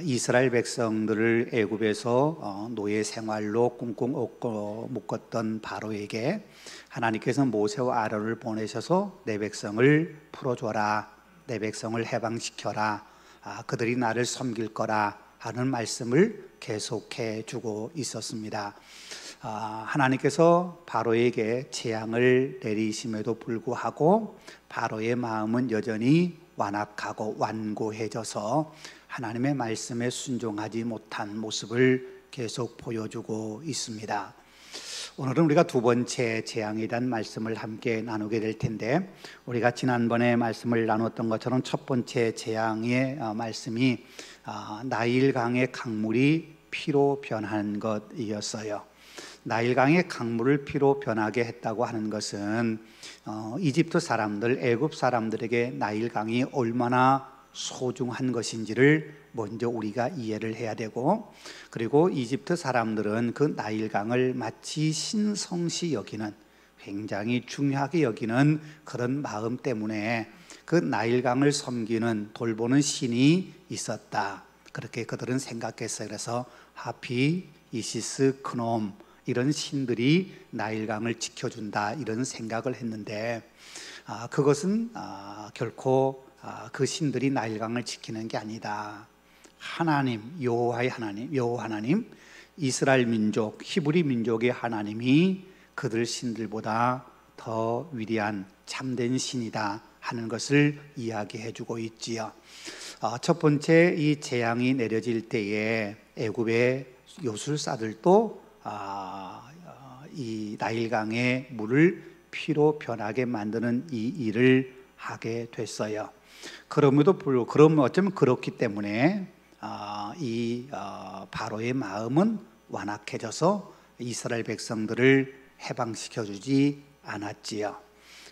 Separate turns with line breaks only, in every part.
이스라엘 백성들을 애굽에서 노예 생활로 꽁꽁 묶었던 바로에게 하나님께서 모세와 아론을 보내셔서 내 백성을 풀어줘라, 내 백성을 해방시켜라, 그들이 나를 섬길 거라 하는 말씀을 계속해 주고 있었습니다. 하나님께서 바로에게 재앙을 내리심에도 불구하고 바로의 마음은 여전히 완악하고 완고해져서 하나님의 말씀에 순종하지 못한 모습을 계속 보여주고 있습니다. 오늘은 우리가 두 번째 재앙에 대한 말씀을 함께 나누게 될 텐데, 우리가 지난번에 말씀을 나눴던 것처럼 첫 번째 재앙의 말씀이 나일강의 강물이 피로 변한 것이었어요. 나일강의 강물을 피로 변하게 했다고 하는 것은 이집트 사람들, 애굽 사람들에게 나일강이 얼마나 소중한 것인지를 먼저 우리가 이해를 해야 되고, 그리고 이집트 사람들은 그 나일강을 마치 신성시 여기는, 굉장히 중요하게 여기는 그런 마음 때문에 그 나일강을 섬기는, 돌보는 신이 있었다, 그렇게 그들은 생각했어요. 그래서 하피, 이시스, 크놈 이런 신들이 나일강을 지켜준다, 이런 생각을 했는데 그것은 결코 그 신들이 나일강을 지키는 게 아니다. 하나님, 여호와의 하나님, 여호와 하나님, 이스라엘 민족, 히브리 민족의 하나님이 그들 신들보다 더 위대한 참된 신이다 하는 것을 이야기해 주고 있지요. 첫 번째 이 재앙이 내려질 때에 애굽의 요술사들도 이 나일강의 물을 피로 변하게 만드는 이 일을 하게 됐어요. 그럼에도 불구하고, 그럼 어쩌면 그렇기 때문에 바로의 마음은 완악해져서 이스라엘 백성들을 해방시켜 주지 않았지요.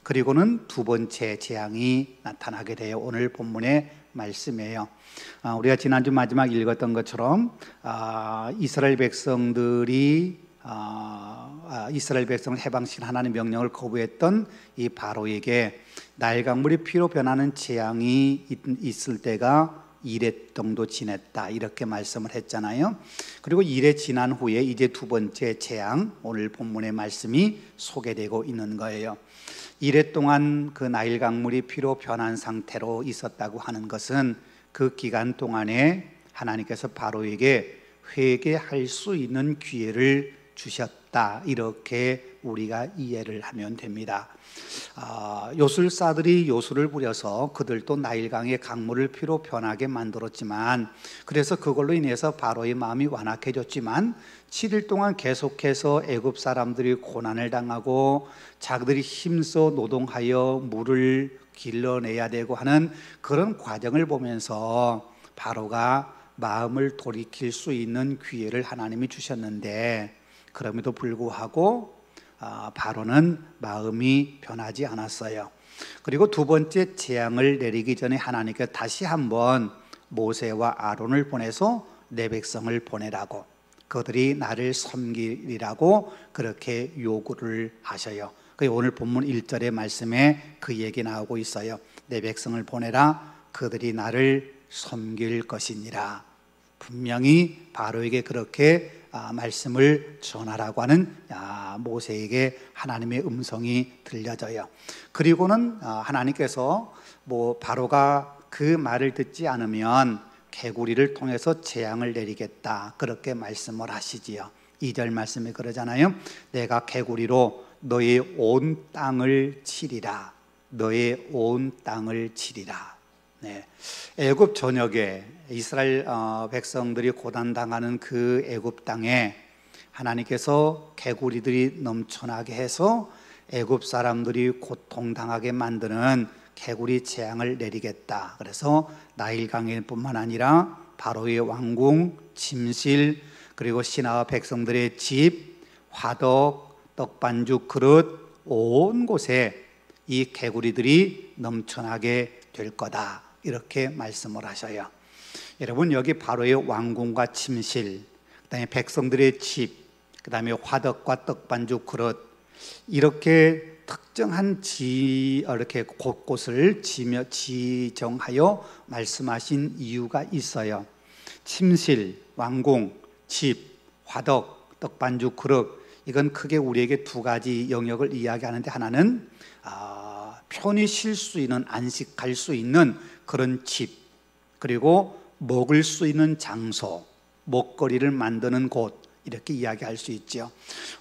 그리고는 두 번째 재앙이 나타나게 돼요. 오늘 본문의 말씀이에요. 우리가 지난주 마지막 읽었던 것처럼 이스라엘 백성들을 해방시킨 하나님의 명령을 거부했던 이 바로에게 나일강물이 피로 변하는 재앙이 있을 때가 이래 정도 지냈다, 이렇게 말씀을 했잖아요. 그리고 이래 지난 후에 이제 두 번째 재앙, 오늘 본문의 말씀이 소개되고 있는 거예요. 이래 동안 그 나일 강물이 피로 변한 상태로 있었다고 하는 것은 그 기간 동안에 하나님께서 바로에게 회개할 수 있는 기회를 주셨다, 이렇게 우리가 이해를 하면 됩니다. 요술사들이 요술을 부려서 그들도 나일강의 강물을 피로 변하게 만들었지만, 그래서 그걸로 인해서 바로의 마음이 완악해졌지만 7일 동안 계속해서 애굽 사람들이 고난을 당하고 자기들이 힘써 노동하여 물을 길러내야 되고 하는 그런 과정을 보면서 바로가 마음을 돌이킬 수 있는 기회를 하나님이 주셨는데, 그럼에도 불구하고 바로는 마음이 변하지 않았어요. 그리고 두 번째 재앙을 내리기 전에 하나님께서 다시 한번 모세와 아론을 보내서 내 백성을 보내라고, 그들이 나를 섬기리라고 그렇게 요구를 하셔요. 오늘 본문 1절의 말씀에 그 얘기 나오고 있어요. 내 백성을 보내라, 그들이 나를 섬길 것이니라. 분명히 바로에게 그렇게 말씀을 전하라고 하는 모세에게 하나님의 음성이 들려져요. 그리고는 하나님께서 바로가 그 말을 듣지 않으면 개구리를 통해서 재앙을 내리겠다, 그렇게 말씀을 하시지요. 2절 말씀에 그러잖아요. 내가 개구리로 너의 온 땅을 치리라, 너의 온 땅을 치리라. 네. 애굽 전역에 이스라엘 백성들이 고난당하는 그 애굽 땅에 하나님께서 개구리들이 넘쳐나게 해서 애굽 사람들이 고통당하게 만드는 개구리 재앙을 내리겠다. 그래서 나일강일 뿐만 아니라 바로의 왕궁, 침실, 그리고 신하와 백성들의 집, 화덕, 떡반죽 그릇, 온 곳에 이 개구리들이 넘쳐나게 될 거다, 이렇게 말씀을 하셔요. 여러분, 여기 바로의 왕궁과 침실, 그 다음에 백성들의 집, 그 다음에 화덕과 떡반죽 그릇, 이렇게 특정한 이렇게 곳곳을 지정하여 말씀하신 이유가 있어요. 침실, 왕궁, 집, 화덕, 떡반죽, 그릇, 이건 크게 우리에게 두 가지 영역을 이야기하는데, 하나는 편히 쉴 수 있는, 안식할 수 있는 그런 집, 그리고 먹을 수 있는 장소, 먹거리를 만드는 곳, 이렇게 이야기할 수 있죠.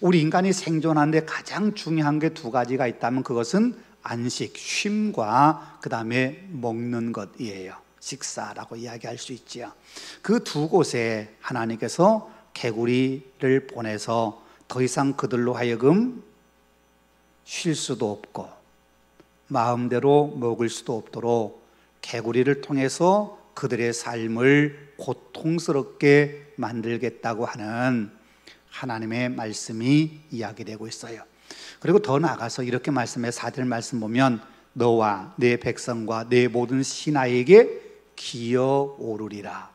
우리 인간이 생존하는데 가장 중요한 게 두 가지가 있다면 그것은 안식, 쉼과 그 다음에 먹는 것이에요. 식사라고 이야기할 수 있지요. 그 두 곳에 하나님께서 개구리를 보내서 더 이상 그들로 하여금 쉴 수도 없고 마음대로 먹을 수도 없도록 개구리를 통해서 그들의 삶을 고통스럽게 만들겠다고 하는 하나님의 말씀이 이야기되고 있어요. 그리고 더 나아가서 이렇게 말씀해, 4절 말씀 보면 너와 내 백성과 내 모든 신하에게 기어오르리라.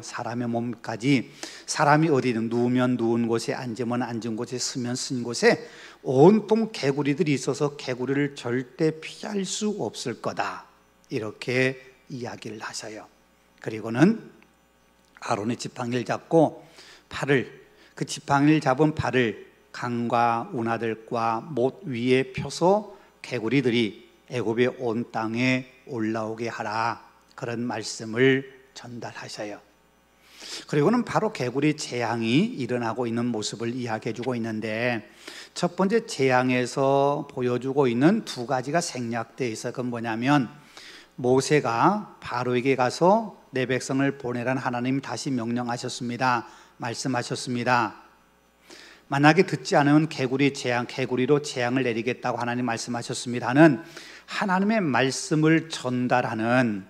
사람의 몸까지, 사람이 어디든 누우면 누운 곳에, 앉으면 앉은 곳에, 쓰면 쓴 곳에 온통 개구리들이 있어서 개구리를 절대 피할 수 없을 거다, 이렇게 이야기를 하셔요. 그리고는 아론의 지팡이를 잡고 그 지팡이를 잡은 팔을 강과 운하들과 못 위에 펴서 개구리들이 애굽의 온 땅에 올라오게 하라, 그런 말씀을 전달하셔요. 그리고는 바로 개구리 재앙이 일어나고 있는 모습을 이야기해 주고 있는데, 첫 번째 재앙에서 보여주고 있는 두 가지가 생략되어 있어요. 그건 뭐냐면, 모세가 바로에게 가서 내 백성을 보내라는 하나님 다시 명령하셨습니다. 말씀하셨습니다. 만약에 듣지 않으면 개구리로 재앙을 내리겠다고 하나님 말씀하셨습니다 하는 하나님의 말씀을 전달하는,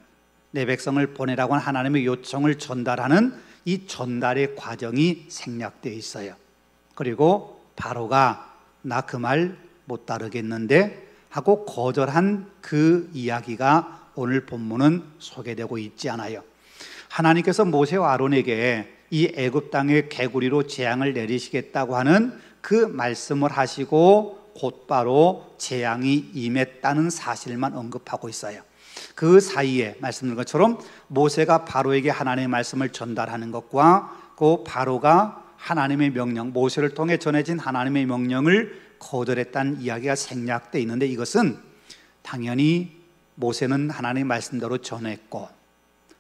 내 백성을 보내라고 하는 하나님의 요청을 전달하는 이 전달의 과정이 생략되어 있어요. 그리고 바로가 나 그 말 못 따르겠는데 하고 거절한 그 이야기가 오늘 본문은 소개되고 있지 않아요. 하나님께서 모세와 아론에게 이 애굽 땅에 개구리로 재앙을 내리시겠다고 하는 그 말씀을 하시고 곧바로 재앙이 임했다는 사실만 언급하고 있어요. 그 사이에 말씀드린 것처럼 모세가 바로에게 하나님의 말씀을 전달하는 것과 그 바로가 하나님의 명령, 모세를 통해 전해진 하나님의 명령을 거절했다는 이야기가 생략되어 있는데, 이것은 당연히 모세는 하나님의 말씀대로 전했고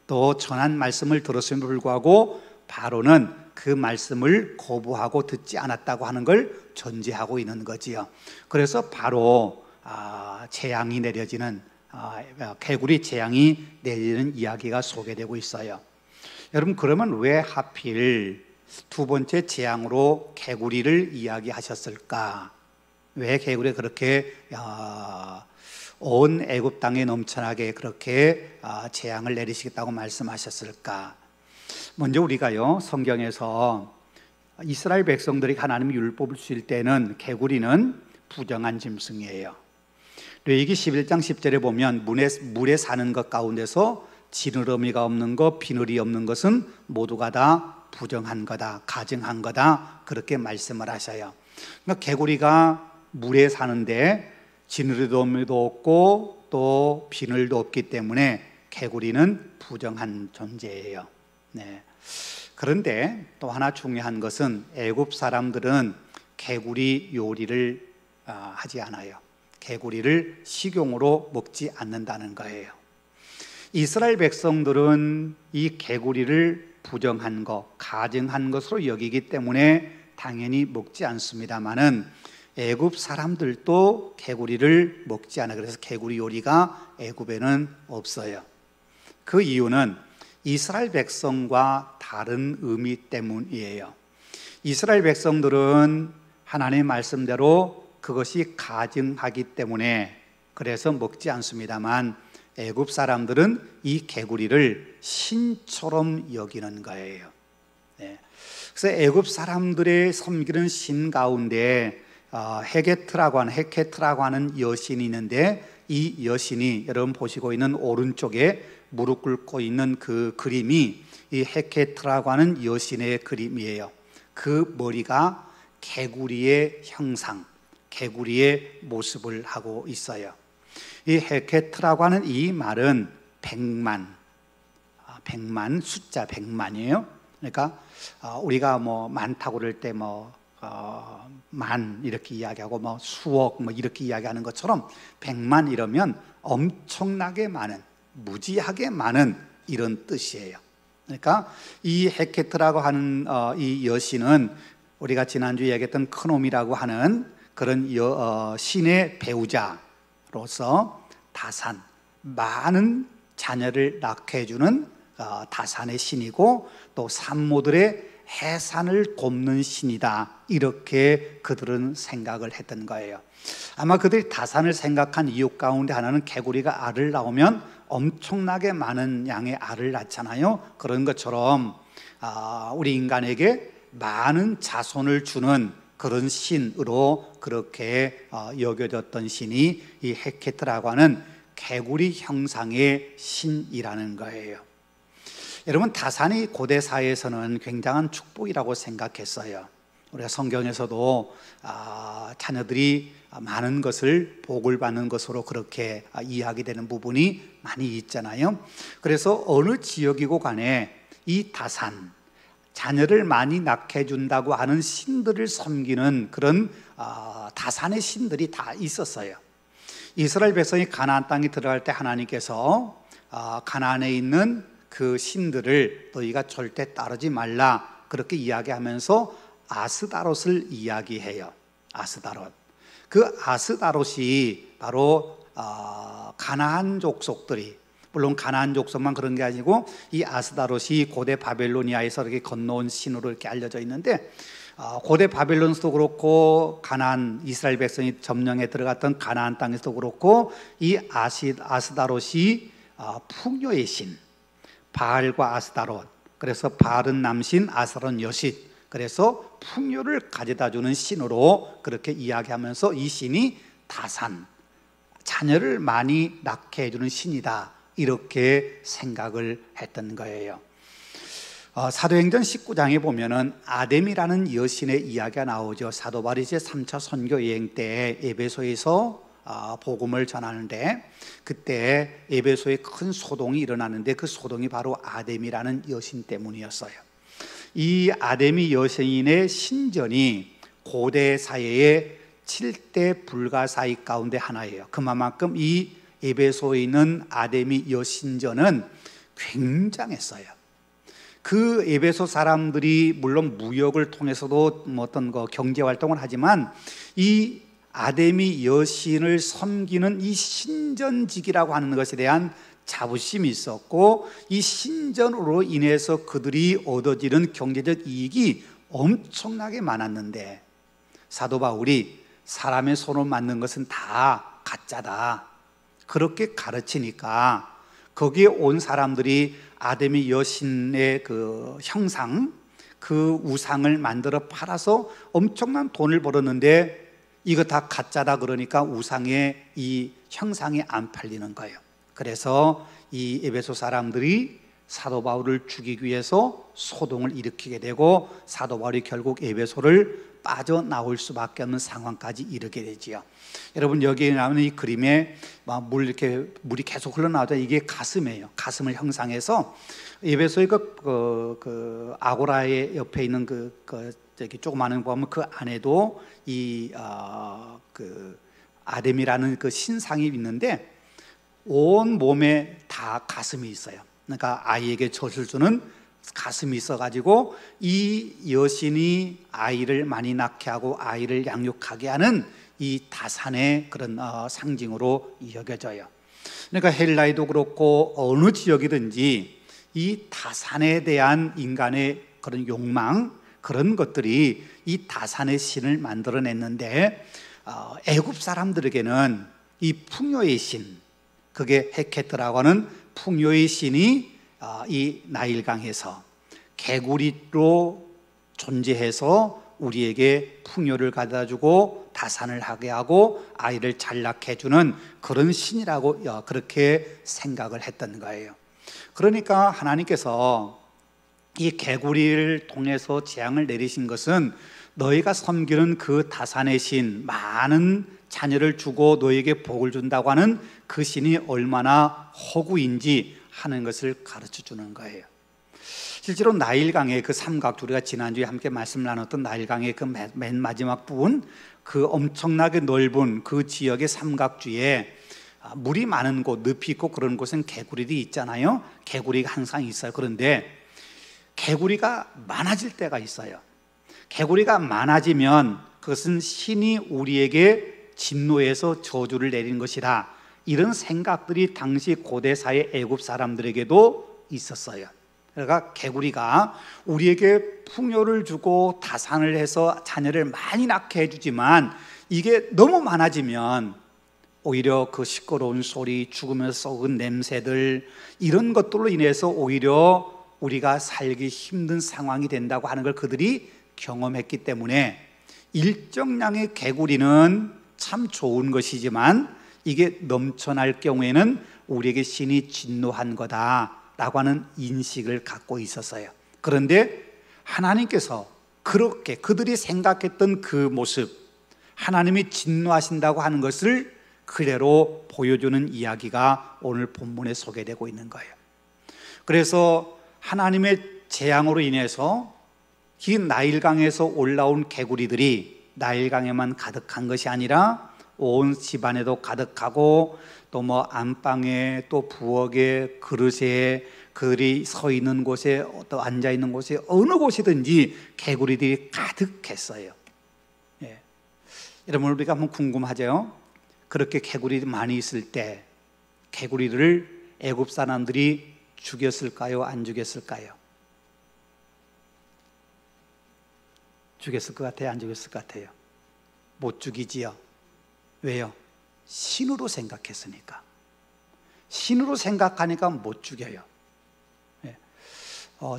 또 전한 말씀을 들었음에도 불구하고 바로는 그 말씀을 거부하고 듣지 않았다고 하는 걸 전제하고 있는 거지요. 그래서 바로 재앙이 내려지는, 개구리 재앙이 내리는 이야기가 소개되고 있어요. 여러분, 그러면 왜 하필 두 번째 재앙으로 개구리를 이야기하셨을까? 왜 개구리가 그렇게 온 애굽 땅에 넘쳐나게 그렇게 재앙을 내리시겠다고 말씀하셨을까? 먼저 우리가요, 성경에서 이스라엘 백성들이 하나님의 율법을 주실 때는 개구리는 부정한 짐승이에요. 레위기 11장 10절에 보면 물에 사는 것 가운데서 지느러미가 없는 것, 비늘이 없는 것은 모두가 다 부정한 거다, 가증한 거다, 그렇게 말씀을 하셔요. 그러니까 개구리가 물에 사는데 지느러미도 없고 또 비늘도 없기 때문에 개구리는 부정한 존재예요. 네. 그런데 또 하나 중요한 것은 애굽 사람들은 개구리 요리를 하지 않아요. 개구리를 식용으로 먹지 않는다는 거예요. 이스라엘 백성들은 이 개구리를 부정한 것, 가증한 것으로 여기기 때문에 당연히 먹지 않습니다만은 애굽 사람들도 개구리를 먹지 않아요. 그래서 개구리 요리가 애굽에는 없어요. 그 이유는 이스라엘 백성과 다른 의미 때문이에요. 이스라엘 백성들은 하나님의 말씀대로 그것이 가증하기 때문에 그래서 먹지 않습니다만, 애굽 사람들은 이 개구리를 신처럼 여기는 거예요. 네. 그래서 애굽 사람들의 섬기는 신 가운데 헤케트라고 하는 여신이 있는데, 이 여신이 여러분 보시고 있는 오른쪽에 무릎 꿇고 있는 그 그림이 이 헤케트라고 하는 여신의 그림이에요. 그 머리가 개구리의 형상, 개구리의 모습을 하고 있어요. 이 헤케트라고 하는 이 말은 백만, 숫자 백만이에요. 그러니까 우리가 뭐 많다고 그럴 때 만 이렇게 이야기하고 뭐 수억 뭐 이렇게 이야기하는 것처럼 백만 이러면 엄청나게 많은, 무지하게 많은 이런 뜻이에요. 그러니까 이 헤케트라고 하는 이 여신은 우리가 지난주에 얘기했던 크놈이라고 하는 그런 신의 배우자로서 다산, 많은 자녀를 낳게 해주는 다산의 신이고 또 산모들의 해산을 돕는 신이다, 이렇게 그들은 생각을 했던 거예요. 아마 그들이 다산을 생각한 이유 가운데 하나는 개구리가 알을 낳으면 엄청나게 많은 양의 알을 낳잖아요. 그런 것처럼 우리 인간에게 많은 자손을 주는 그런 신으로 그렇게 여겨졌던 신이 이 헤케트라고 하는 개구리 형상의 신이라는 거예요. 여러분, 다산이 고대 사회에서는 굉장한 축복이라고 생각했어요. 우리가 성경에서도 자녀들이 많은 것을 복을 받는 것으로 그렇게 이해하게 되는 부분이 많이 있잖아요. 그래서 어느 지역이고 간에 이 다산, 자녀를 많이 낳게 해준다고 하는 신들을 섬기는 그런 다산의 신들이 다 있었어요. 이스라엘 백성이 가나안 땅에 들어갈 때 하나님께서 가나안에 있는 그 신들을 너희가 절대 따르지 말라, 그렇게 이야기하면서 아스다롯을 이야기해요. 아스다롯. 그 아스다롯이 바로 가나안 족속들이, 물론 가나안 족속만 그런 게 아니고 이 아스다롯이 고대 바벨로니아에서 이렇게 건너온 신으로 이렇게 알려져 있는데, 고대 바벨론에서도 그렇고 가나안, 이스라엘 백성이 점령해 들어갔던 가나안 땅에서도 그렇고 이 아스다롯이 풍요의 신, 바알과 아스다롯, 그래서 바알은 남신, 아스다롯은 여신, 그래서 풍요를 가져다 주는 신으로 그렇게 이야기하면서 이 신이 다산, 자녀를 많이 낳게 해주는 신이다, 이렇게 생각을 했던 거예요. 사도행전 19장에 보면은 아뎀이라는 여신의 이야기가 나오죠. 사도 바울이 제 3차 선교 여행 때 에베소에서 복음을 전하는데, 그때 에베소에 큰 소동이 일어나는데 그 소동이 바로 아뎀이라는 여신 때문이었어요. 이 아데미 여신의 신전이 고대 사회의 7대 불가사의 가운데 하나예요. 그만큼 이 에베소에 있는 아데미 여신전은 굉장했어요. 그 에베소 사람들이 물론 무역을 통해서도 어떤 경제 활동을 하지만 이 아데미 여신을 섬기는 이 신전직이라고 하는 것에 대한 자부심이 있었고, 이 신전으로 인해서 그들이 얻어지는 경제적 이익이 엄청나게 많았는데, 사도 바울이 사람의 손으로 만든 것은 다 가짜다, 그렇게 가르치니까 거기에 온 사람들이 아데미 여신의 그 형상, 그 우상을 만들어 팔아서 엄청난 돈을 벌었는데 이거 다 가짜다 그러니까 우상의 이 형상이 안 팔리는 거예요. 그래서 이 에베소 사람들이 사도 바울을 죽이기 위해서 소동을 일으키게 되고 사도 바울이 결국 에베소를 빠져나올 수밖에 없는 상황까지 이르게 되지요. 여러분, 여기에 나오는 이 그림에 물이 계속 흘러나오죠. 이게 가슴이에요. 가슴을 형상해서 에베소의 그 아고라의 옆에 있는 저기 조그마한 거 보면 그 안에도 그 아뎀이라는 그 신상이 있는데 온 몸에 다 가슴이 있어요. 그러니까 아이에게 젖을 주는 가슴이 있어가지고 이 여신이 아이를 많이 낳게 하고 아이를 양육하게 하는 이 다산의 그런 상징으로 여겨져요. 그러니까 헬라에도 그렇고 어느 지역이든지 이 다산에 대한 인간의 그런 욕망, 그런 것들이 이 다산의 신을 만들어냈는데, 애굽 사람들에게는 이 풍요의 신, 그게 헤케트라고 하는 풍요의 신이 이 나일강에서 개구리로 존재해서 우리에게 풍요를 가져다주고 다산을 하게 하고 아이를 잘 낳게 해주는 그런 신이라고 그렇게 생각을 했던 거예요. 그러니까 하나님께서 이 개구리를 통해서 재앙을 내리신 것은 너희가 섬기는 그 다산의 신, 많은 자녀를 주고 너희에게 복을 준다고 하는 그 신이 얼마나 허구인지 하는 것을 가르쳐 주는 거예요. 실제로 나일강의 그 삼각주, 우리가 지난주에 함께 말씀 나눴던 나일강의 그 맨 마지막 부분, 그 엄청나게 넓은 그 지역의 삼각주에 물이 많은 곳, 늪이 있고 그런 곳은 개구리들이 있잖아요. 개구리가 항상 있어요. 그런데 개구리가 많아질 때가 있어요. 개구리가 많아지면 그것은 신이 우리에게 진노해서 저주를 내린 것이라, 이런 생각들이 당시 고대 사회 애굽 사람들에게도 있었어요. 그러니까 개구리가 우리에게 풍요를 주고 다산을 해서 자녀를 많이 낳게 해주지만 이게 너무 많아지면 오히려 그 시끄러운 소리, 죽으면서 썩은 냄새들, 이런 것들로 인해서 오히려 우리가 살기 힘든 상황이 된다고 하는 걸 그들이 경험했기 때문에 일정량의 개구리는 참 좋은 것이지만 이게 넘쳐날 경우에는 우리에게 신이 진노한 거다라고 하는 인식을 갖고 있었어요. 그런데 하나님께서 그렇게 그들이 생각했던 그 모습, 하나님이 진노하신다고 하는 것을 그대로 보여주는 이야기가 오늘 본문에 소개되고 있는 거예요. 그래서 하나님의 재앙으로 인해서 이 나일강에서 올라온 개구리들이 나일강에만 가득한 것이 아니라 온 집안에도 가득하고 또 뭐 안방에 또 부엌에 그릇에 그들이 서 있는 곳에 또 앉아 있는 곳에 어느 곳이든지 개구리들이 가득했어요. 예. 여러분, 우리가 한번 궁금하죠? 그렇게 개구리들이 많이 있을 때 개구리들을 애굽 사람들이 죽였을까요? 안 죽였을까요? 죽였을 것 같아요? 안 죽였을 것 같아요? 못 죽이지요. 왜요? 신으로 생각했으니까. 신으로 생각하니까 못 죽여요. 예.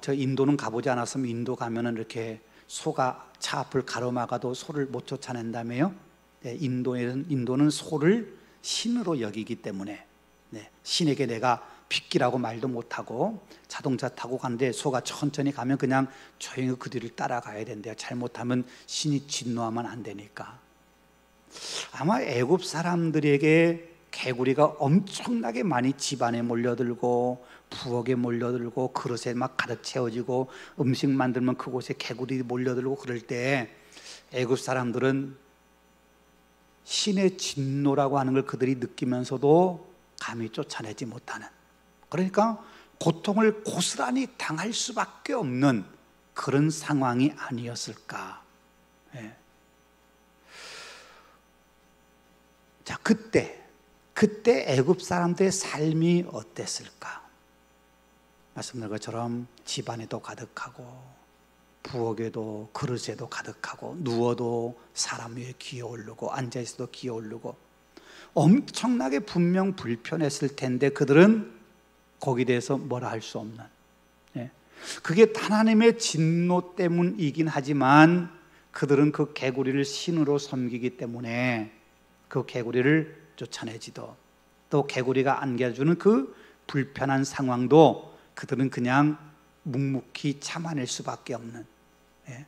저 인도는 가보지 않았으면 인도 가면은 이렇게 소가 차 앞을 가로막아도 소를 못 쫓아낸다며요. 네, 인도는 소를 신으로 여기기 때문에, 네, 신에게 내가 빗기라고 말도 못하고 자동차 타고 가는데 소가 천천히 가면 그냥 조용히 그 뒤를 따라가야 된대요. 잘못하면 신이 진노하면 안 되니까. 아마 애굽 사람들에게 개구리가 엄청나게 많이 집안에 몰려들고 부엌에 몰려들고 그릇에 막 가득 채워지고 음식 만들면 그곳에 개구리 몰려들고 그럴 때 애굽 사람들은 신의 진노라고 하는 걸 그들이 느끼면서도 감히 쫓아내지 못하는, 그러니까 고통을 고스란히 당할 수밖에 없는 그런 상황이 아니었을까. 예. 자, 그때 애굽 사람들의 삶이 어땠을까? 말씀드린 것처럼 집안에도 가득하고 부엌에도 그릇에도 가득하고 누워도 사람 위에 기어오르고 앉아있어도 기어오르고 엄청나게 분명 불편했을 텐데 그들은 거기에 대해서 뭐라 할 수 없는, 예. 그게 하나님의 진노 때문이긴 하지만 그들은 그 개구리를 신으로 섬기기 때문에 그 개구리를 쫓아내지도, 또 개구리가 안겨주는 그 불편한 상황도 그들은 그냥 묵묵히 참아낼 수밖에 없는, 예.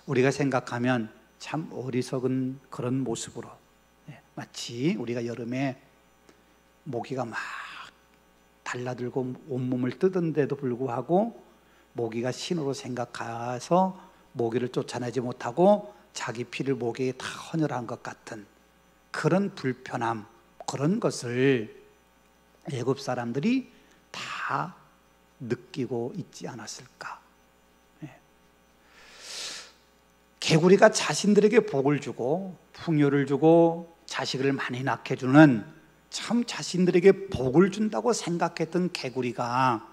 우리가 생각하면 참 어리석은 그런 모습으로, 예. 마치 우리가 여름에 모기가 막 달라들고 온몸을 뜯은데도 불구하고 모기가 신으로 생각해서 모기를 쫓아내지 못하고 자기 피를 모기에 다 헌혈한 것 같은 그런 불편함, 그런 것을 애굽 사람들이 다 느끼고 있지 않았을까. 예. 개구리가 자신들에게 복을 주고 풍요를 주고 자식을 많이 낳게 주는, 참 자신들에게 복을 준다고 생각했던 개구리가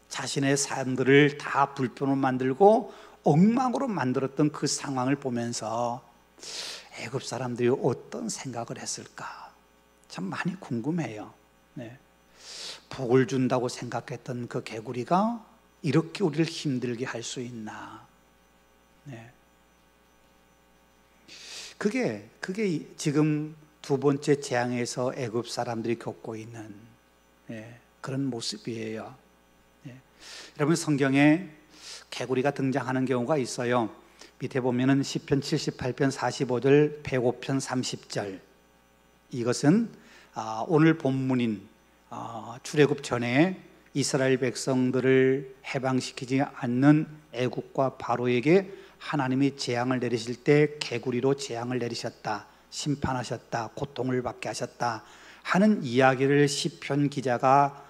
자신의 삶들을 다 불편으로 만들고 엉망으로 만들었던 그 상황을 보면서 애굽 사람들이 어떤 생각을 했을까 참 많이 궁금해요. 네. 복을 준다고 생각했던 그 개구리가 이렇게 우리를 힘들게 할 수 있나. 네. 그게 지금 두 번째 재앙에서 애굽 사람들이 겪고 있는, 예, 그런 모습이에요. 예. 여러분, 성경에 개구리가 등장하는 경우가 있어요. 밑에 보면은 시편 78편 45절, 105편 30절. 이것은 오늘 본문인 출애굽 전에 이스라엘 백성들을 해방시키지 않는 애국과 바로에게 하나님이 재앙을 내리실 때 개구리로 재앙을 내리셨다, 심판하셨다, 고통을 받게 하셨다 하는 이야기를 시편 기자가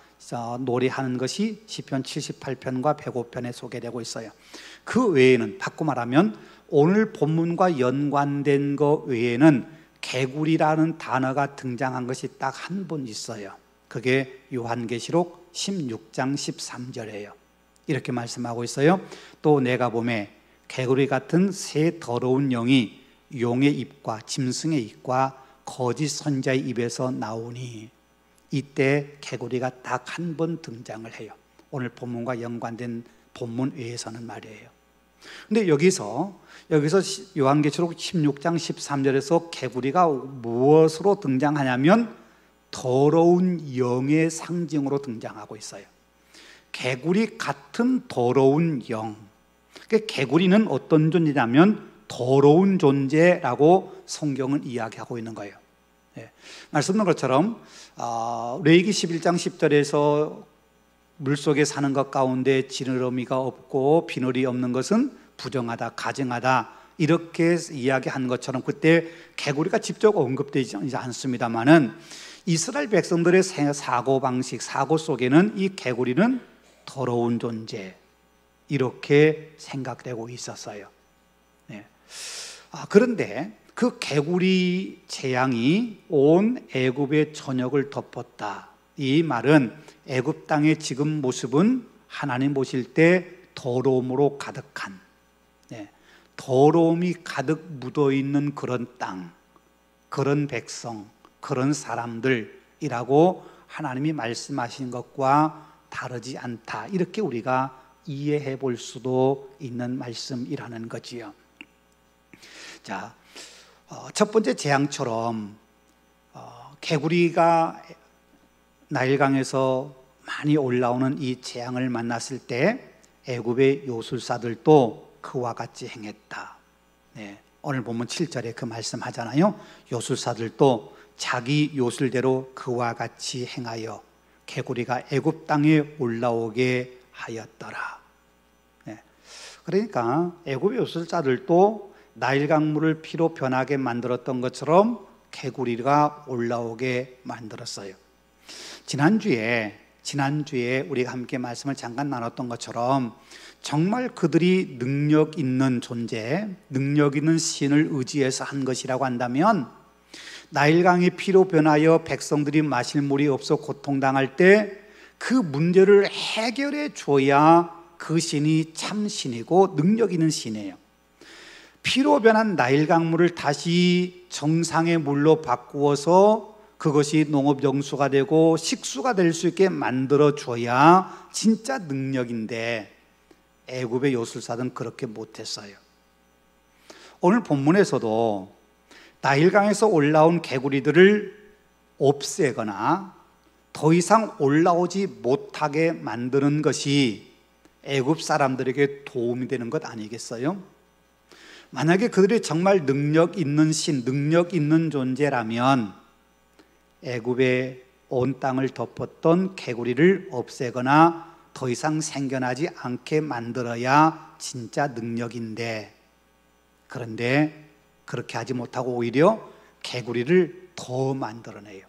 노래하는 것이 시편 78편과 105편에 소개되고 있어요. 그 외에는 바꿔 말하면 오늘 본문과 연관된 것 외에는 개구리라는 단어가 등장한 것이 딱 한 번 있어요. 그게 요한계시록 16장 13절이에요. 이렇게 말씀하고 있어요. 또 내가 보매 개구리 같은 새 더러운 영이 용의 입과 짐승의 입과 거짓 선자의 입에서 나오니, 이때 개구리가 딱 한 번 등장을 해요. 오늘 본문과 연관된 본문 외에서는 말이에요. 근데 여기서 요한계시록 16장 13절에서 개구리가 무엇으로 등장하냐면 더러운 영의 상징으로 등장하고 있어요. 개구리 같은 더러운 영. 개구리는 어떤 존재냐면 더러운 존재라고 성경은 이야기하고 있는 거예요. 말씀드린 것처럼 레위기 11장 10절에서 물속에 사는 것 가운데 지느러미가 없고 비늘이 없는 것은 부정하다, 가증하다 이렇게 이야기한 것처럼 그때 개구리가 직접 언급되지 않습니다만은 이스라엘 백성들의 사고방식, 사고 속에는 이 개구리는 더러운 존재 이렇게 생각되고 있었어요. 그런데 그 개구리 재앙이 온 애굽의 전역을 덮었다. 이 말은 애굽 땅의 지금 모습은 하나님 보실 때 더러움으로 가득한, 더러움이 가득 묻어있는 그런 땅, 그런 백성, 그런 사람들이라고 하나님이 말씀하신 것과 다르지 않다. 이렇게 우리가 이해해 볼 수도 있는 말씀이라는 거지요. 자, 첫 번째 재앙처럼 개구리가 나일강에서 많이 올라오는 이 재앙을 만났을 때 애굽의 요술사들도 그와 같이 행했다. 오늘 보면 7절에 그 말씀하잖아요. 요술사들도 자기 요술대로 그와 같이 행하여 개구리가 애굽 땅에 올라오게 하였더라. 그러니까 애굽의 요술사들도 나일 강물을 피로 변하게 만들었던 것처럼 개구리가 올라오게 만들었어요. 지난주에 우리가 함께 말씀을 잠깐 나눴던 것처럼 정말 그들이 능력 있는 존재, 능력 있는 신을 의지해서 한 것이라고 한다면 나일강이 피로 변하여 백성들이 마실 물이 없어 고통당할 때 그 문제를 해결해 줘야 그 신이 참 신이고 능력 있는 신이에요. 피로 변한 나일강물을 다시 정상의 물로 바꾸어서 그것이 농업용수가 되고 식수가 될 수 있게 만들어줘야 진짜 능력인데 애굽의 요술사들은 그렇게 못했어요. 오늘 본문에서도 나일강에서 올라온 개구리들을 없애거나 더 이상 올라오지 못하게 만드는 것이 애굽 사람들에게 도움이 되는 것 아니겠어요? 만약에 그들이 정말 능력 있는 신, 능력 있는 존재라면 애굽의 온 땅을 덮었던 개구리를 없애거나 더 이상 생겨나지 않게 만들어야 진짜 능력인데, 그런데 그렇게 하지 못하고 오히려 개구리를 더 만들어내요.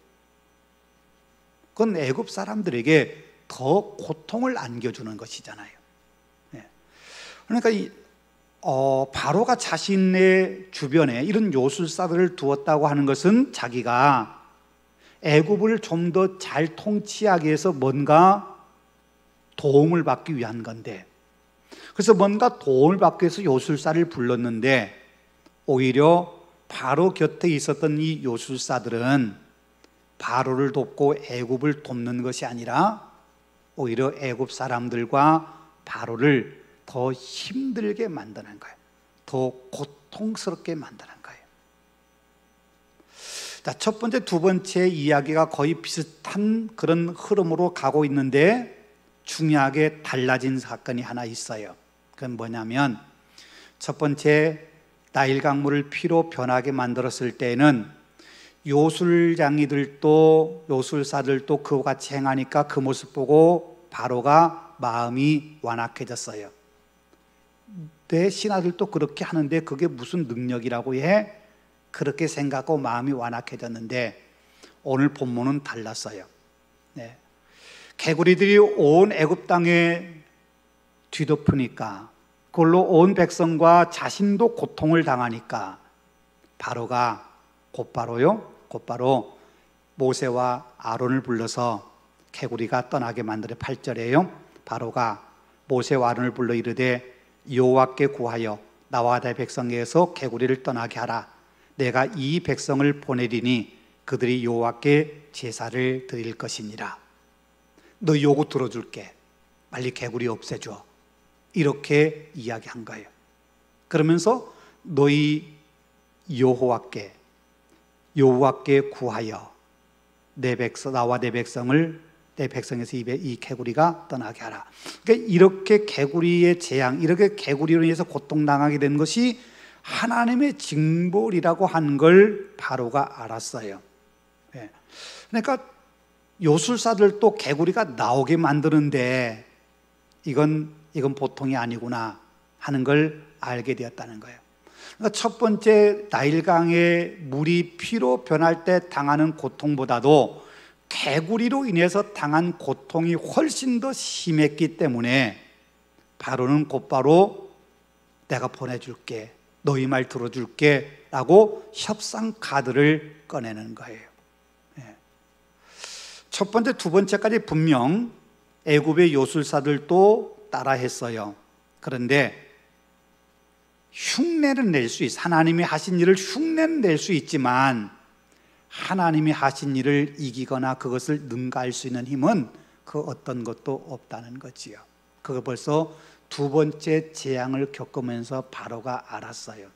그건 애굽 사람들에게 더 고통을 안겨주는 것이잖아요. 그러니까 바로가 자신의 주변에 이런 요술사들을 두었다고 하는 것은 자기가 애굽을 좀 더 잘 통치하기 위해서 뭔가 도움을 받기 위한 건데, 그래서 뭔가 도움을 받기 위해서 요술사를 불렀는데 오히려 바로 곁에 있었던 이 요술사들은 바로를 돕고 애굽을 돕는 것이 아니라 오히려 애굽 사람들과 바로를 더 힘들게 만드는 거예요. 더 고통스럽게 만드는 거예요. 자, 첫 번째, 두 번째 이야기가 거의 비슷한 그런 흐름으로 가고 있는데 중요하게 달라진 사건이 하나 있어요. 그건 뭐냐면 첫 번째, 나일 강물을 피로 변하게 만들었을 때는 요술사들도 그와 같이 행하니까 그 모습 보고 바로가 마음이 완악해졌어요. 내 신하들도 그렇게 하는데 그게 무슨 능력이라고 해? 그렇게 생각하고 마음이 완악해졌는데 오늘 본문은 달랐어요. 네. 개구리들이 온 애굽 땅에 뒤덮으니까, 그걸로 온 백성과 자신도 고통을 당하니까 바로가 곧바로 모세와 아론을 불러서 개구리가 떠나게 만들어 8절에요. 바로가 모세와 아론을 불러 이르되 여호와께 구하여 나와 내 백성에게서 개구리를 떠나게 하라. 내가 이 백성을 보내리니 그들이 여호와께 제사를 드릴 것이니라. 너 요구 들어줄게. 빨리 개구리 없애줘. 이렇게 이야기한 거예요. 그러면서 너희 여호와께 구하여 나와 내 백성을 내 백성에서 이 개구리가 떠나게 하라. 그러니까 이렇게 개구리의 재앙, 이렇게 개구리로 인해서 고통당하게 된 것이 하나님의 징벌이라고 한 걸 바로가 알았어요. 그러니까 요술사들도 개구리가 나오게 만드는데 이건 보통이 아니구나 하는 걸 알게 되었다는 거예요. 그러니까 첫 번째 나일강의 물이 피로 변할 때 당하는 고통보다도 개구리로 인해서 당한 고통이 훨씬 더 심했기 때문에 바로는 곧바로 내가 보내줄게, 너희 말 들어줄게 라고 협상 카드를 꺼내는 거예요. 첫 번째, 두 번째까지 분명 애굽의 요술사들도 따라했어요. 그런데 흉내는 낼 수 있어. 하나님이 하신 일을 흉내는 낼 수 있지만 하나님이 하신 일을 이기거나 그것을 능가할 수 있는 힘은 그 어떤 것도 없다는 거지요. 그거 벌써 두 번째 재앙을 겪으면서 바로가 알았어요.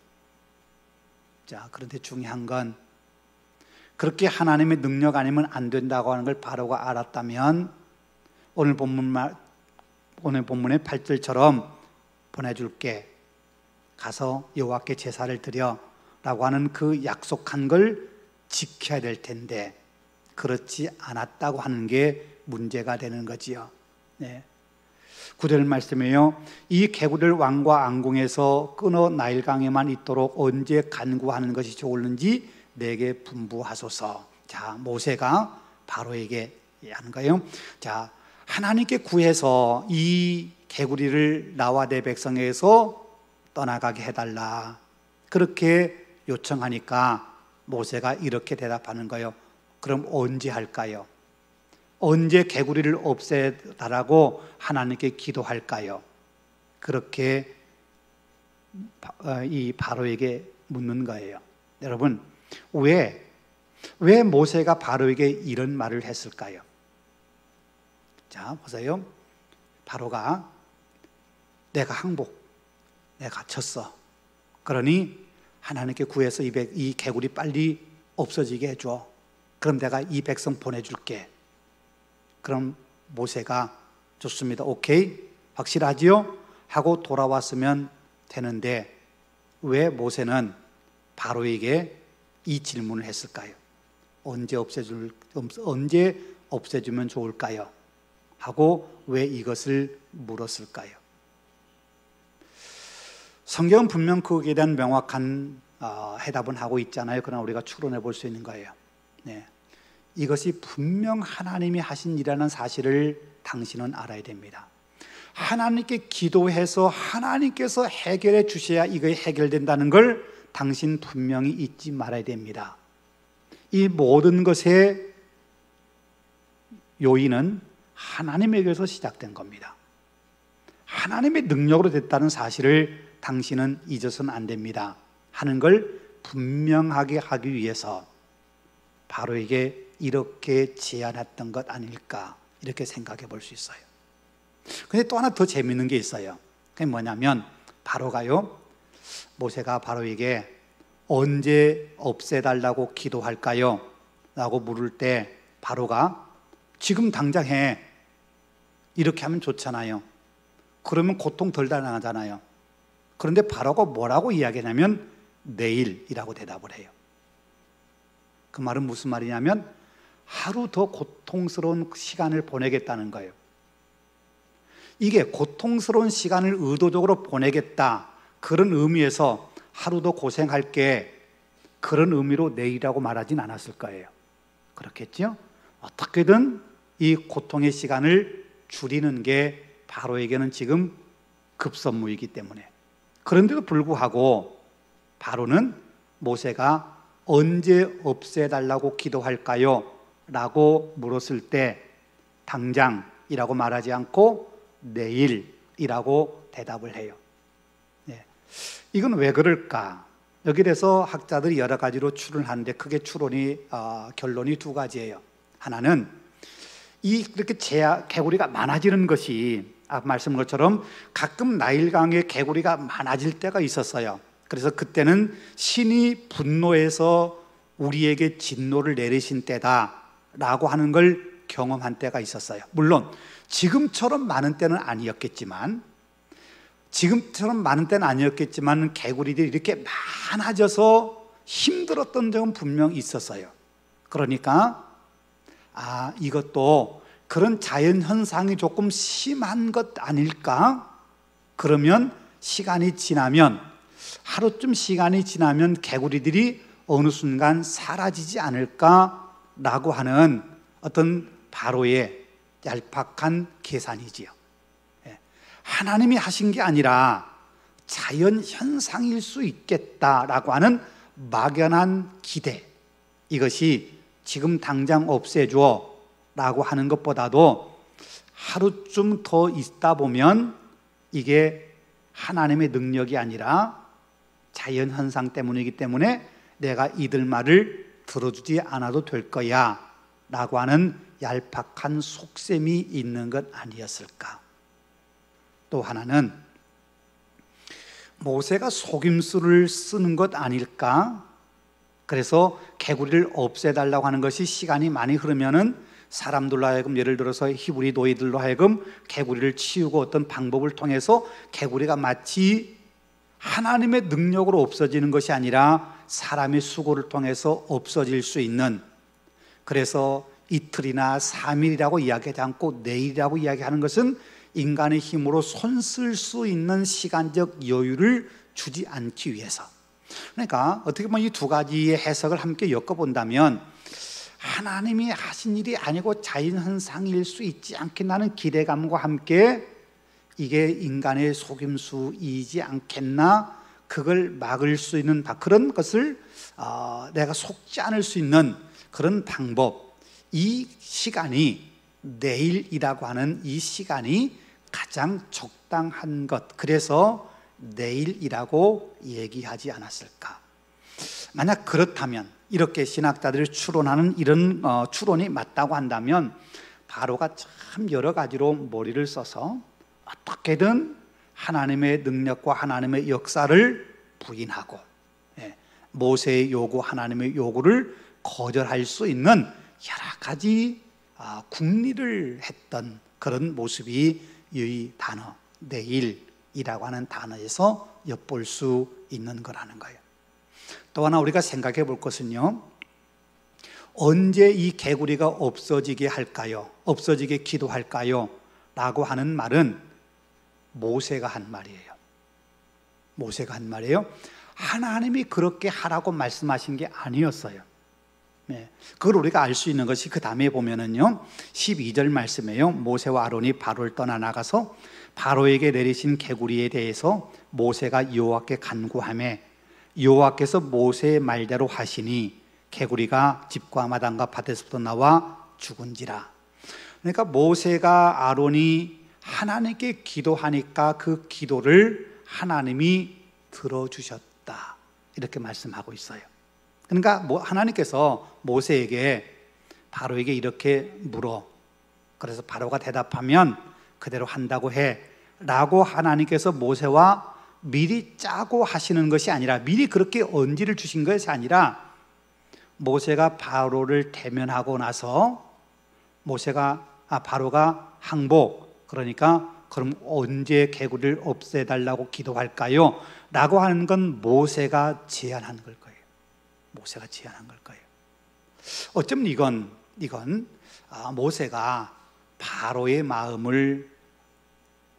자, 그런데 중요한 건 그렇게 하나님의 능력 아니면 안 된다고 하는 걸 바로가 알았다면 오늘 본문의 8절처럼 보내줄게, 가서 여호와께 제사를 드려 라고 하는 그 약속한 걸 지켜야 될 텐데 그렇지 않았다고 하는 게 문제가 되는 거지요. 9절 말씀이에요. 이 개구리를 왕과 왕궁에서 끊어 나일강에만 있도록 언제 간구하는 것이 좋을는지 내게 분부하소서. 자, 모세가 바로에게 하는 거예요. 자, 하나님께 구해서 이 개구리를 나와 내 백성에게서 떠나가게 해달라. 그렇게 요청하니까 모세가 이렇게 대답하는 거예요. 그럼 언제 할까요? 언제 개구리를 없애달라고 하나님께 기도할까요? 그렇게 이 바로에게 묻는 거예요. 여러분, 왜 모세가 바로에게 이런 말을 했을까요? 자, 보세요. 바로가 내가 졌어. 그러니 하나님께 구해서 이 개구리 빨리 없어지게 해줘. 그럼 내가 이 백성 보내줄게. 그럼 모세가 좋습니다. 오케이, 확실하지요? 하고 돌아왔으면 되는데 왜 모세는 바로에게 이 질문을 했을까요? 언제 없애주면 좋을까요? 하고 왜 이것을 물었을까요? 성경은 분명 거기에 대한 명확한 해답은 하고 있잖아요. 그러나 우리가 추론해 볼 수 있는 거예요. 이것이 분명 하나님이 하신 일이라는 사실을 당신은 알아야 됩니다. 하나님께 기도해서 하나님께서 해결해 주셔야 이게 해결된다는 걸 당신 분명히 잊지 말아야 됩니다. 이 모든 것의 요인은 하나님에게서 시작된 겁니다. 하나님의 능력으로 됐다는 사실을 당신은 잊어서는 안 됩니다. 하는 걸 분명하게 하기 위해서 바로에게 이렇게 제안했던 것 아닐까, 이렇게 생각해 볼 수 있어요. 근데 또 하나 더 재밌는 게 있어요. 그게 뭐냐면 바로가요, 모세가 바로에게 언제 없애달라고 기도할까요? 라고 물을 때 바로가 지금 당장 해, 이렇게 하면 좋잖아요. 그러면 고통 덜 당하잖아요. 그런데 바로가 뭐라고 이야기하냐면 내일이라고 대답을 해요. 그 말은 무슨 말이냐면 하루 더 고통스러운 시간을 보내겠다는 거예요. 이게 고통스러운 시간을 의도적으로 보내겠다, 그런 의미에서 하루도 고생할게, 그런 의미로 내일이라고 말하진 않았을 거예요. 그렇겠죠? 어떻게든 이 고통의 시간을 줄이는 게 바로에게는 지금 급선무이기 때문에. 그런데도 불구하고 바로는 모세가 언제 없애달라고 기도할까요? 라고 물었을 때 당장이라고 말하지 않고 내일이라고 대답을 해요. 네. 이건 왜 그럴까? 여기에 대해서 학자들이 여러 가지로 추론하는데 크게 결론이 두 가지예요. 하나는 이렇게 개구리가 많아지는 것이 아까 말씀한 것처럼 가끔 나일강에 개구리가 많아질 때가 있었어요. 그래서 그때는 신이 분노해서 우리에게 진노를 내리신 때다라고 하는 걸 경험한 때가 있었어요. 물론 지금처럼 많은 때는 아니었겠지만 개구리들이 이렇게 많아져서 힘들었던 적은 분명 있었어요. 그러니까 이것도 그런 자연현상이 조금 심한 것 아닐까? 그러면 하루쯤 시간이 지나면 개구리들이 어느 순간 사라지지 않을까라고 하는 어떤 바로의 얄팍한 계산이지요. 하나님이 하신 게 아니라 자연현상일 수 있겠다라고 하는 막연한 기대, 이것이 지금 당장 없애줘 라고 하는 것보다도 하루쯤 더 있다 보면 이게 하나님의 능력이 아니라 자연현상 때문이기 때문에 내가 이들 말을 들어주지 않아도 될 거야 라고 하는 얄팍한 속셈이 있는 것 아니었을까? 또 하나는 모세가 속임수를 쓰는 것 아닐까? 그래서 개구리를 없애달라고 하는 것이 시간이 많이 흐르면은 사람들로 하여금, 예를 들어서 히브리 노예들로 하여금 개구리를 치우고 어떤 방법을 통해서 개구리가 마치 하나님의 능력으로 없어지는 것이 아니라 사람의 수고를 통해서 없어질 수 있는, 그래서 이틀이나 3일이라고 이야기하지 않고 내일이라고 이야기하는 것은 인간의 힘으로 손쓸 수 있는 시간적 여유를 주지 않기 위해서. 그러니까 어떻게 보면 이 두 가지의 해석을 함께 엮어본다면 하나님이 하신 일이 아니고 자연현상일 수 있지 않겠나는 기대감과 함께 이게 인간의 속임수이지 않겠나, 그걸 막을 수 있는 그런 것을 내가 속지 않을 수 있는 그런 방법, 이 시간이, 내일이라고 하는 이 시간이 가장 적당한 것, 그래서 내일이라고 얘기하지 않았을까? 만약 그렇다면, 이렇게 신학자들이 추론하는 이런 추론이 맞다고 한다면 바로가 참 여러 가지로 머리를 써서 어떻게든 하나님의 능력과 하나님의 역사를 부인하고 모세의 요구, 하나님의 요구를 거절할 수 있는 여러 가지 궁리를 했던 그런 모습이 이 단어 내일이라고 하는 단어에서 엿볼 수 있는 거라는 거예요. 또 하나 우리가 생각해 볼 것은요, 언제 이 개구리가 없어지게 할까요? 없어지게 기도할까요? 라고 하는 말은 모세가 한 말이에요. 모세가 한 말이에요. 하나님이 그렇게 하라고 말씀하신 게 아니었어요. 그걸 우리가 알 수 있는 것이 그 다음에 보면은요, 12절 말씀이에요. 모세와 아론이 바로를 떠나 나가서 바로에게 내리신 개구리에 대해서 모세가 여호와께 간구하며 여호와께서 모세의 말대로 하시니 개구리가 집과 마당과 밭에서부터 나와 죽은지라. 그러니까 모세가 아론이 하나님께 기도하니까 그 기도를 하나님이 들어주셨다, 이렇게 말씀하고 있어요. 그러니까 하나님께서 모세에게 바로에게 이렇게 물어, 그래서 바로가 대답하면 그대로 한다고 해 라고 하나님께서 모세와 미리 짜고 하시는 것이 아니라, 미리 그렇게 언지를 주신 것이 아니라, 모세가 바로를 대면하고 나서 바로가 항복, 그러니까 그럼 언제 개구리를 없애달라고 기도할까요? 라고 하는 건 모세가 제안한 걸 거예요. 모세가 제안한 걸 거예요. 어쩌면 이건 모세가 바로의 마음을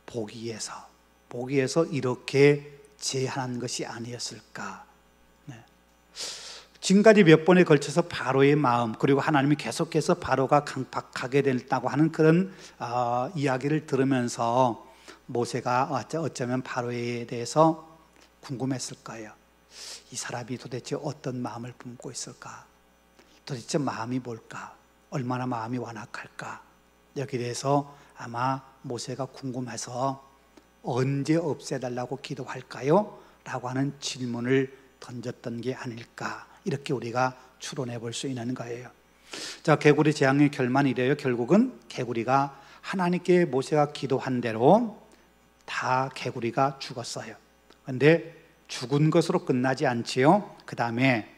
보기에서 이렇게 제한한 것이 아니었을까. 네. 지금까지 몇 번에 걸쳐서 바로의 마음, 그리고 하나님이 계속해서 바로가 강팍하게 됐다고 하는 그런 이야기를 들으면서 모세가 어쩌면 바로에 대해서 궁금했을 거예요. 이 사람이 도대체 어떤 마음을 품고 있을까? 도대체 마음이 뭘까? 얼마나 마음이 완악할까? 여기에 대해서 아마 모세가 궁금해서 언제 없애달라고 기도할까요? 라고 하는 질문을 던졌던 게 아닐까, 이렇게 우리가 추론해 볼 수 있는 거예요. 자, 개구리 재앙의 결말은 이래요. 결국은 개구리가 하나님께 모세가 기도한 대로 다 개구리가 죽었어요. 그런데 죽은 것으로 끝나지 않지요. 그 다음에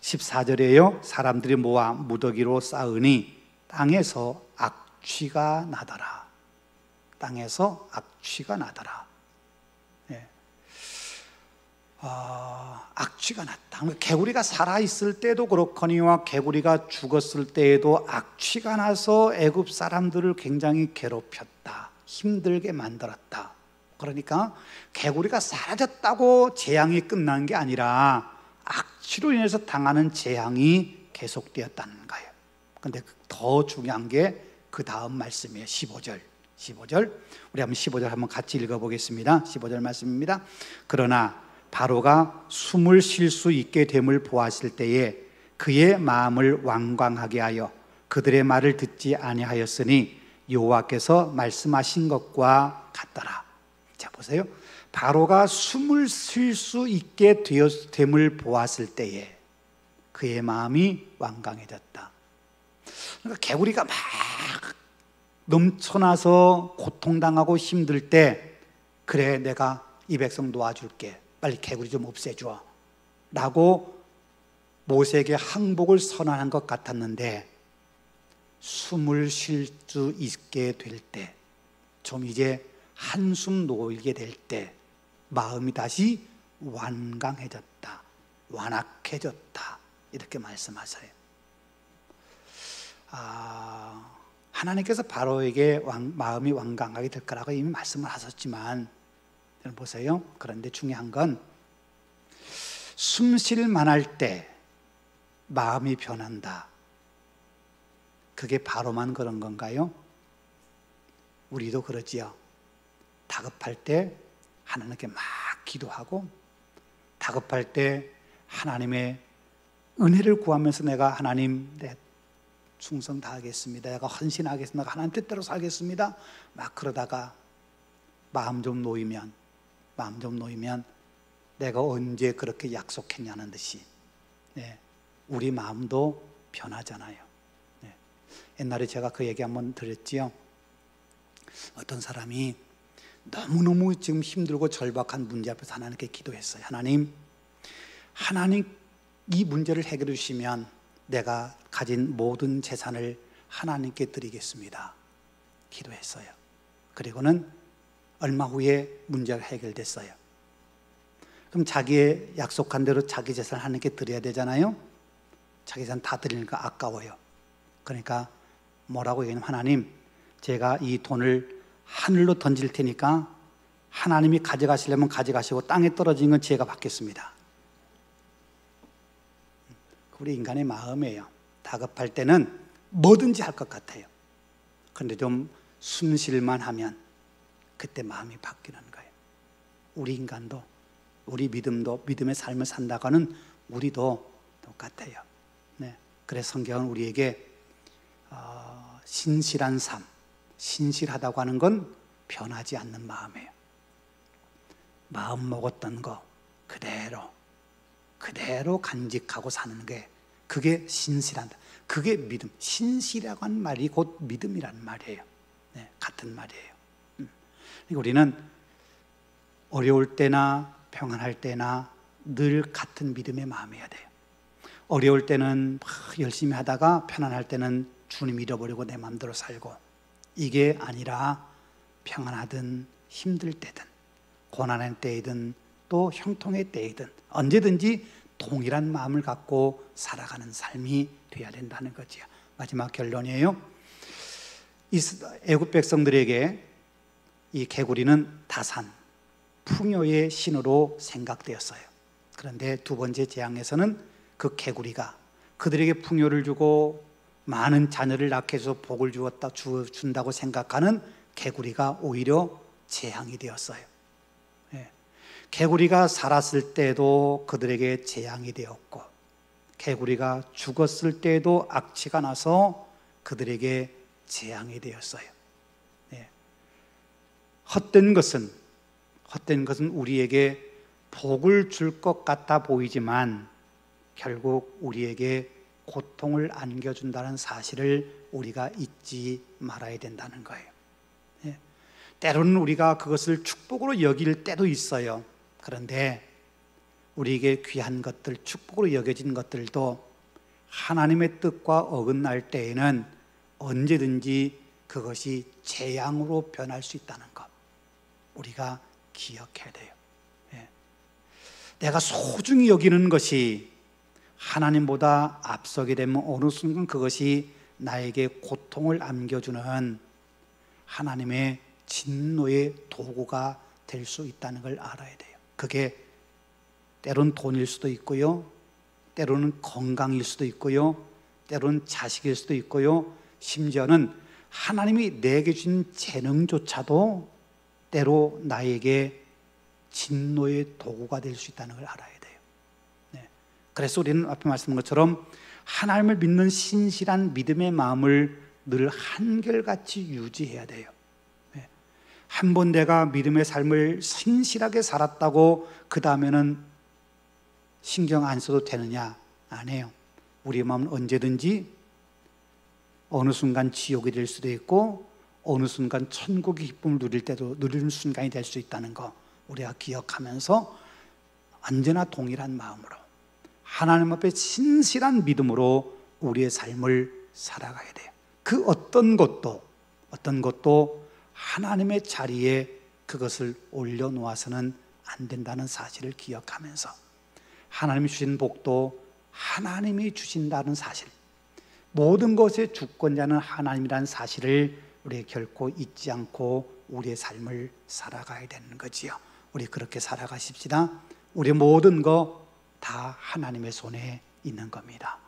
14절에요. 사람들이 모아 무더기로 쌓으니 땅에서 악취가 나더라. 땅에서 악취가 나더라. 예. 악취가 났다. 개구리가 살아있을 때도 그렇거니와 개구리가 죽었을 때에도 악취가 나서 애굽 사람들을 굉장히 괴롭혔다. 힘들게 만들었다. 그러니까 개구리가 사라졌다고 재앙이 끝난 게 아니라 악취로 인해서 당하는 재앙이 계속되었다는 거예요. 그런데 더 중요한 게 그 다음 말씀이에요. 15절. 우리 한번 15절 한번 같이 읽어보겠습니다. 15절 말씀입니다. 그러나 바로가 숨을 쉴 수 있게 됨을 보았을 때에 그의 마음을 완강하게 하여 그들의 말을 듣지 아니하였으니 여호와께서 말씀하신 것과 같더라. 자, 보세요. 바로가 숨을 쉴 수 있게 됨을 보았을 때에 그의 마음이 완강해졌다. 그러니까 개구리가 막 넘쳐나서 고통당하고 힘들 때, 그래, 내가 이 백성 놓아줄게, 빨리 개구리 좀 없애줘 라고 모세에게 항복을 선언한 것 같았는데, 숨을 쉴 수 있게 될 때, 좀 이제 한숨 놓이게 될 때 마음이 다시 완강해졌다, 완악해졌다, 이렇게 말씀하세요. 하나님께서 바로에게 마음이 완강하게 될 거라고 이미 말씀을 하셨지만, 여러분 보세요. 그런데 중요한 건 숨 쉴 만할 때 마음이 변한다. 그게 바로만 그런 건가요? 우리도 그러지요. 다급할 때 하나님께 막 기도하고, 다급할 때 하나님의 은혜를 구하면서 내가 하나님, 내 충성 다하겠습니다, 내가 헌신하겠습니다, 하나님 뜻대로 살겠습니다, 막 그러다가 마음 좀 놓이면 내가 언제 그렇게 약속했냐는 듯이, 네, 우리 마음도 변하잖아요. 네. 옛날에 제가 그 얘기 한번 드렸지요. 어떤 사람이 너무너무 지금 힘들고 절박한 문제 앞에서 하나님께 기도했어요. 하나님 이 문제를 해결해 주시면 내가 가진 모든 재산을 하나님께 드리겠습니다, 기도했어요. 그리고는 얼마 후에 문제가 해결됐어요. 그럼 자기의 약속한 대로 자기 재산을 하나님께 드려야 되잖아요. 자기 재산 다 드리니까 아까워요. 그러니까 뭐라고 얘기하냐면, 하나님, 제가 이 돈을 하늘로 던질 테니까 하나님이 가져가시려면 가져가시고 땅에 떨어진 건 제가 받겠습니다. 우리 인간의 마음이에요. 다급할 때는 뭐든지 할 것 같아요. 그런데 좀 숨쉴만 하면 그때 마음이 바뀌는 거예요. 우리 인간도, 우리 믿음도, 믿음의 삶을 산다고는 우리도 똑같아요. 네. 그래서 성경은 우리에게 신실한 삶, 신실하다고 하는 건 변하지 않는 마음이에요. 마음 먹었던 거 그대로 간직하고 사는 게, 그게 신실한다. 그게 믿음. 신실이라고 하는 말이 곧 믿음이라는 말이에요. 네, 같은 말이에요. 그러니까 우리는 어려울 때나 평안할 때나 늘 같은 믿음의 마음이어야 돼요. 어려울 때는 막 열심히 하다가 편안할 때는 주님 잃어버리고 내 마음대로 살고, 이게 아니라 평안하든 힘들 때든 고난의 때이든 또 형통의 때이든 언제든지 동일한 마음을 갖고 살아가는 삶이 되어야 된다는 거지요. 마지막 결론이에요. 애굽 백성들에게 이 개구리는 다산, 풍요의 신으로 생각되었어요. 그런데 두 번째 재앙에서는 그 개구리가 그들에게 풍요를 주고 많은 자녀를 낳게 해서 복을 준다고 생각하는 개구리가 오히려 재앙이 되었어요. 예. 개구리가 살았을 때도 그들에게 재앙이 되었고, 개구리가 죽었을 때도 악취가 나서 그들에게 재앙이 되었어요. 예. 헛된 것은 우리에게 복을 줄 것 같아 보이지만 결국 우리에게 고통을 안겨준다는 사실을 우리가 잊지 말아야 된다는 거예요. 예. 때로는 우리가 그것을 축복으로 여길 때도 있어요. 그런데 우리에게 귀한 것들, 축복으로 여겨진 것들도 하나님의 뜻과 어긋날 때에는 언제든지 그것이 재앙으로 변할 수 있다는 것, 우리가 기억해야 돼요. 예. 내가 소중히 여기는 것이 하나님보다 앞서게 되면 어느 순간 그것이 나에게 고통을 안겨주는 하나님의 진노의 도구가 될 수 있다는 걸 알아야 돼요. 그게 때로는 돈일 수도 있고요, 때로는 건강일 수도 있고요, 때로는 자식일 수도 있고요, 심지어는 하나님이 내게 주신 재능조차도 때로 나에게 진노의 도구가 될 수 있다는 걸 알아야 돼요. 네. 그래서 우리는 앞에 말씀한 것처럼 하나님을 믿는 신실한 믿음의 마음을 늘 한결같이 유지해야 돼요. 네. 한 번 내가 믿음의 삶을 신실하게 살았다고 그 다음에는 신경 안 써도 되느냐? 아니에요. 우리의 마음은 언제든지 어느 순간 지옥이 될 수도 있고 어느 순간 천국의 기쁨을 누리는 순간이 될 수 있다는 거 우리가 기억하면서 언제나 동일한 마음으로 하나님 앞에 신실한 믿음으로 우리의 삶을 살아가야 돼요. 그 어떤 것도 하나님의 자리에 그것을 올려놓아서는 안 된다는 사실을 기억하면서 하나님이 주신 복도 하나님이 주신다는 사실, 모든 것의 주권자는 하나님이라는 사실을 우리 결코 잊지 않고 우리의 삶을 살아가야 되는 거지요. 우리 그렇게 살아가십시다. 우리 모든 거 다 하나님의 손에 있는 겁니다.